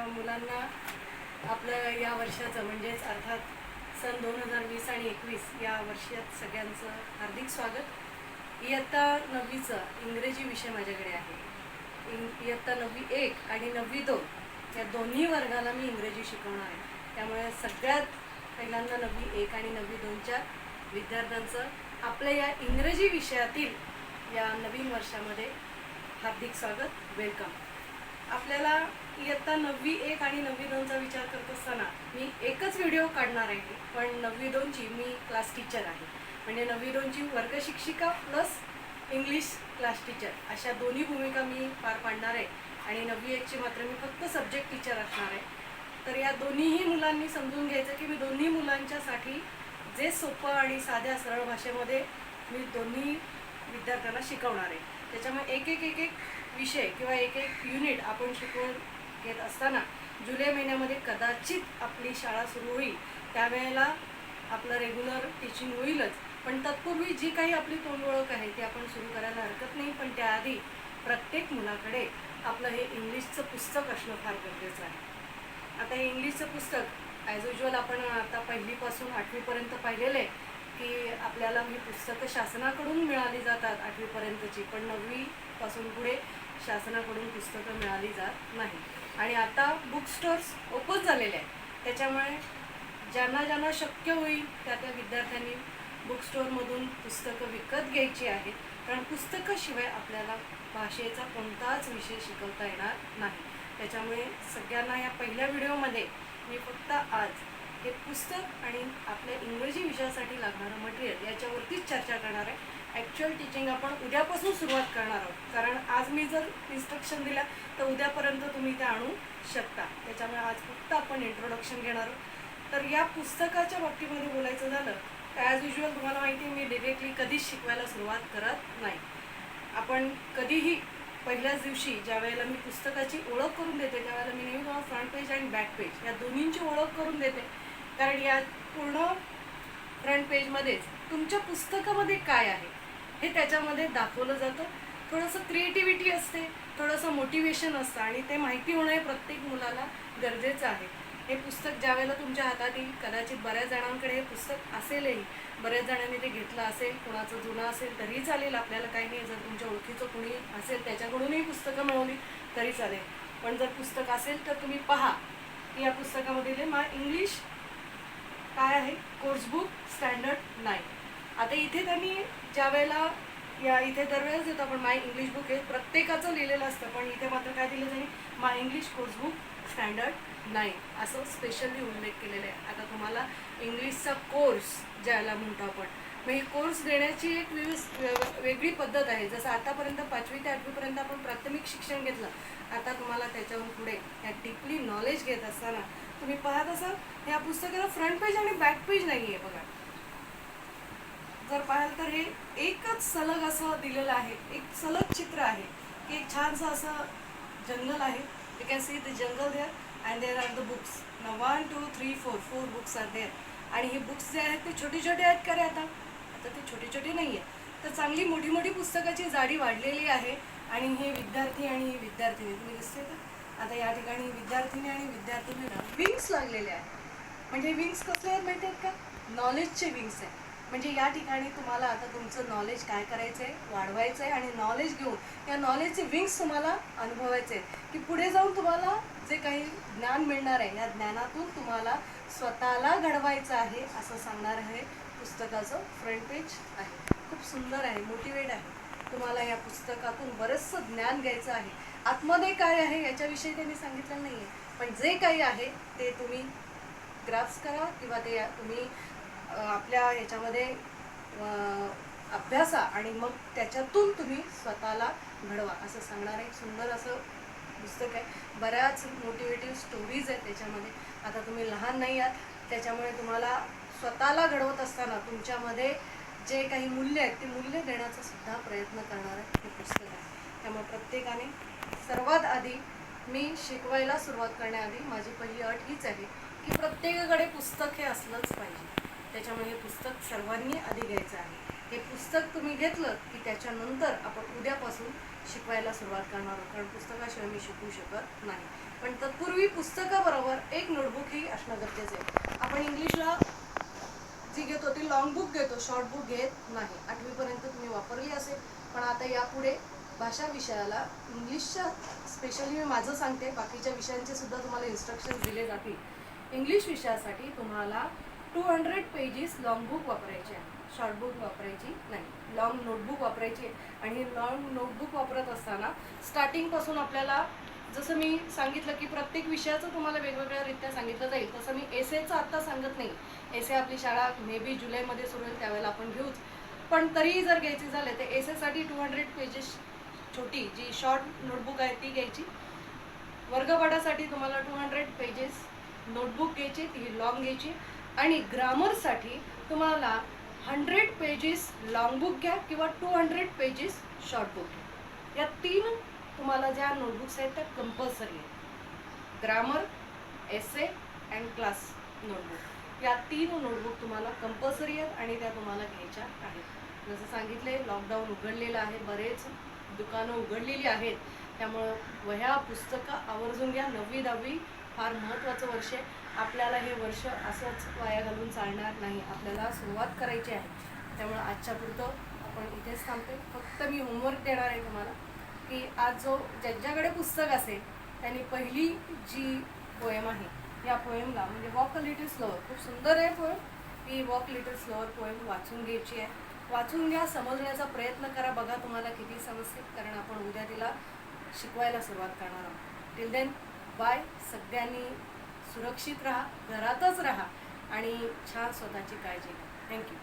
मुलांना आपलं या वर्षाचं म्हणजेच अर्थात सन 2020 आणि 21 या वर्षात सगळ्यांचं हार्दिक स्वागत। इयत्ता 9वीचा इंग्रजी विषय माझ्याकडे आहे। इयत्ता 9वी 1 आणि 9वी 2 या दोन्ही वर्गाला मी इंग्रजी शिकवणार आहे। त्यामुळे सगळ्यात पहिल्यांदा 9वी 1 आणि 9वी 2च्या विद्यार्थ्यांचं आपल्या या इंग्रजी विषयातील या नवीन वर्षामध्ये हार्दिक स्वागत, वेलकम। आपल्याला इयत्ता 9वी 1 आणि 9वी 2चा विचार करत असताना मी एकच व्हिडिओ काढणार आहे, पण 9वी 2ची मी क्लास टीचर आहे, म्हणजे 9वी 2ची वर्ग शिक्षिका प्लस इंग्लिश क्लास टीचर अशा दोन्ही भूमिका मी पार पाडणार आहे। आणि 9वी 1ची मात्र मी फक्त सब्जेक्ट टीचर असणार आहे। तर या दोन्हीही मुलांनी समजून घ्यायचं की मी दोन्ही मुलांच्यासाठी जे सोपं आणि साध्या सरळ भाषेमध्ये मी दोन्ही विद्यार्थ्यांना शिकवणार आहे। त्याच्यामुळे एक एक विषय किंवा एक युनिट आपण शिकवून घेत असताना जुलै महिन्यामध्ये कदाचित आपली शाळा सुरू होईल, त्यावेळेला आपलं रेग्युलर टीचिंग होईलच, पण तत्पूर्वी जी काही आपली तोंड ओळख आहे ती आपण सुरू करायला हरकत नाही। पण त्याआधी प्रत्येक मुलाकडे आपलं हे इंग्लिशचं पुस्तक असणं फार गरजेचं आहे। आता हे इंग्लिशचं पुस्तक ॲज युजल आपण आता 1ली पासून 8वी पर्यंत पाहिलेलं आहे की आपल्याला ही पुस्तकं शासनाकडून मिळाली जातात 8वी पर्यंतची, पण 9वी पासून पुढे शासनाकडून पुस्तकं मिळाली जात नाही। आणि आता बुक स्टोर्स ओपन झालेले आहेत, त्याच्यामुळे ज्यांना ज्यांना शक्य होईल त्या विद्यार्थ्यांनी बुक स्टोअरमधून पुस्तकं विकत घ्यायची आहेत, कारण पुस्तकाशिवाय आपल्याला भाषेचा कोणताच विषय शिकवता येणार नाही। त्याच्यामुळे सगळ्यांना या पहिल्या व्हिडिओमध्ये मी फक्त आज हे पुस्तक आणि आपल्या इंग्रजी विषयासाठी लागणारं मटेरियल याच्यावरतीच चर्चा करणार आहे। ॲक्च्युअल टीचिंग आपण उद्यापासून सुरुवात करणार आहोत, कारण आज मी जर इन्स्ट्रक्शन दिल्या तर उद्यापर्यंत तुम्ही ते आणू शकता। त्याच्यामुळे आज फक्त आपण इंट्रोडक्शन घेणार आहोत। तर या पुस्तकाच्या बाबतीमध्ये बोलायचं झालं तर ॲज युजल तुम्हाला माहिती आहे मी डिरेक्टली कधीच शिकवायला सुरुवात करत नाही। आपण कधीही पहिल्याच दिवशी ज्या वेळेला मी पुस्तकाची ओळख करून देते त्यावेळेला मी नेहमी तुम्हाला फ्रंट पेज आणि बॅक पेज या दोन्हींची ओळख करून देते, कारण या पूर्ण फ्रंट पेजमध्येच तुमच्या पुस्तकामध्ये काय आहे हे त्याच्यामध्ये दाखवलं जातं। थोडंसं क्रिएटिव्हिटी असते, थोडंसं मोटिवेशन असतं, आणि ते माहिती होणं हे प्रत्येक मुलाला गरजेचं आहे। हे पुस्तक ज्या वेळेला तुमच्या हातात येईल, कदाचित बऱ्याच जणांकडे हे पुस्तक असेलही, बऱ्याच जणांनी ते घेतलं असेल, कोणाचं जुनं असेल तरी चालेल, आपल्याला काही नाही। जर तुमच्या ओळखीचं कुणी असेल त्याच्याकडूनही पुस्तकं मिळवली तरी चालेल, पण जर पुस्तक असेल तर तुम्ही पहा की या पुस्तकामध्ये माय इंग्लिश काय आहे, कोर्स बुक स्टँडर्ड 9। आता इथे त्यांनी ज्या वेळेला या इथे दरवेळेस येतो आपण माय इंग्लिश बुक हे प्रत्येकाचं लिहिलेलं असतं, पण इथे मात्र काय दिलं त्यांनी माय इंग्लिश कोर्स बुक स्टँडर्ड 9 असं स्पेशली उल्लेख केलेला आहे। आता तुम्हाला इंग्लिशचा कोर्स ज्याला म्हणतो आपण, मग ही कोर्स देण्याची एक वेगळी पद्धत आहे। जसं आतापर्यंत 5वी ते 8वीपर्यंत आपण प्राथमिक शिक्षण घेतलं, आता तुम्हाला त्याच्याहून पुढे या डीपली नॉलेज घेत असताना तुम्ही पाहत असाल या पुस्तकाला फ्रंट पेज आणि बॅक पेज नाही आहे बघा। जर पाहाल तर हे एकच सलग असं दिलेलं आहे, एक सलग चित्र आहे की एक छानसं असं जंगल आहे। You can see the jungle there and there are the books. 1 2 3 4 books are there, आणि हे बुक्स जे आहेत ते छोटी छोटे आहेत का रे? आता ते छोटे छोटे नाही आहे, तर चांगली मोठी मोठी पुस्तकाची जाडी वाढलेली आहे। आणि हे विद्यार्थी आणि विद्यार्थिनी तुम्ही दिसते का? आता या ठिकाणी विद्यार्थिनी आणि विद्यार्थिनींना विंग्स लागलेले आहेत, म्हणजे विंग्स कसले आहेत माहिती आहेत का? नॉलेजचे विंग्स आहेत। म्हणजे या ठिकाणी तुम्हाला आता तुमचं नॉलेज काय करायचं आहे, वाढवायचं आहे, आणि नॉलेज घेऊन या नॉलेजचे विंग्स तुम्हाला अनुभवायचे आहेत की पुढे जाऊन तुम्हाला जे काही ज्ञान मिळणार आहे या ज्ञानातून तुम्हाला स्वतःला घडवायचं आहे असं सांगणार आहे पुस्तकाचं फ्रंट पेज आहे। खूप सुंदर आहे, मोटिवेट आहे। तुम्हाला या पुस्तकातून बरंचसं ज्ञान घ्यायचं आहे। आतमध्ये काय आहे याच्याविषयी त्यांनी सांगितलं नाही आहे, पण जे काही आहे ते तुम्ही ग्रास्प करा किंवा ते तुम्ही आपल्या ह्याच्यामध्ये अभ्यासा, आणि मग त्याच्यातून तुम्ही स्वतःला घडवा असं सांगणार एक सुंदर असं पुस्तक आहे। बऱ्याच मोटिवेटिव्ह स्टोरीज आहेत त्याच्यामध्ये। आता तुम्ही लहान नाही आहात, त्याच्यामुळे तुम्हाला स्वतःला घडवत असताना तुमच्यामध्ये जे काही मूल्य आहेत ते मूल्य देण्याचा सुद्धा प्रयत्न करणारं हे पुस्तक आहे। त्यामुळे प्रत्येकाने सर्वात आधी मी शिकवायला सुरुवात करण्याआधी माझी पहिली अट हीच आहे की प्रत्येकाकडे पुस्तक हे असलंच पाहिजे। त्याच्यामुळे हे पुस्तक सर्वांनी आधी घ्यायचं आहे। हे पुस्तक तुम्ही घेतलं की त्याच्यानंतर आपण उद्यापासून शिकवायला सुरुवात करणार आहोत, कारण पुस्तकाशिवाय मी शिकवू शकत नाही। पण तत्पूर्वी पूर्वी पुस्तकाबरोबर एक नोटबुक ही असणं गरजेचं आहे. आपण इंग्लिशला जी घेतो ती लॉंग बुक घेतो, शॉर्ट बुक घेत नाही. 8वीपर्यंत तुम्ही वापरली असेल, पण आता यापुढे भाषा विषयाला इंग्लिशच्या स्पेशली मी माझं सांगते, बाकीच्या विषयांचे सुद्धा तुम्हाला इन्स्ट्रक्शन्स दिले जातील. इंग्लिश विषयासाठी तुम्हाला 200 पेजेस लॉंग बुक वापरायची आहे, शॉर्ट बुक वापरायची नाही, लॉंग नोटबुक वापरायची आहे. आणि लॉंग नोटबुक वापरत असताना स्टार्टिंगपासून आपल्याला, जसं मी सांगितलं की प्रत्येक विषयाचं तुम्हाला वेगवेगळ्यारित्या सांगितलं जाईल, तसं मी एसेचं आत्ता सांगत नाही. एसे आपली शाळा मे बी जुलैमध्ये सुरू होईल, त्यावेळेला आपण घेऊच. पण तरीही जर घ्यायचे झाले तर एसेसाठी 200 पेजेस छोटी जी शॉर्ट नोटबुक आहे ती घ्यायची. वर्गपाठासाठी तुम्हाला 200 पेजेस नोटबुक घ्यायची, ती लॉंग घ्यायची. आणि ग्रामरसाठी तुम्हाला 100 पेजेस लॉंग बुक घ्या किंवा 200 पेजेस शॉर्ट बुक घ्या. या 3 तुम्हाला ज्या नोटबुक्स आहेत त्या कंपल्सरी आहेत. Grammar, essay and class notebook, या 3 नोटबुक तुम्हाला कंपल्सरी आहेत आणि त्या तुम्हाला घ्यायच्या आहेत. जसं सांगितले, लॉकडाऊन उघडलेलं आहे, बरेच दुकानं उघडलेली आहेत, त्यामुळं वह्या पुस्तकं आवर्जून घ्या. 9वी 10वी फार महत्त्वाचं वर्ष आहे. आपल्याला हे वर्ष असंच वाया घालून चालणार नाही, आपल्याला सुरुवात करायची आहे. त्यामुळं आजच्या पुरतं आपण इथेच थांबते. फक्त मी होमवर्क देणार आहे तुम्हाला की आज जो ज्यांच्याकडे पुस्तक असेल त्यांनी पहिली जी पोएम आहे या पोएमला, म्हणजे वॉक अ लिटिल स्लोअर, खूप सुंदर आहे पोएम, ही वॉक लिटिल स्लोअर पोएम वाचून घ्यायची आहे. वाचून घ्या, समजण्याचा प्रयत्न करा, बघा तुम्हाला किती समजते, कारण आपण उद्या तिला शिकवायला सुरुवात करणार आहोत. Till then bye. सगळ्यांनी सुरक्षित राहा, घरातच राहा आणि छान स्वतःची काळजी घ्या. थँक्यू.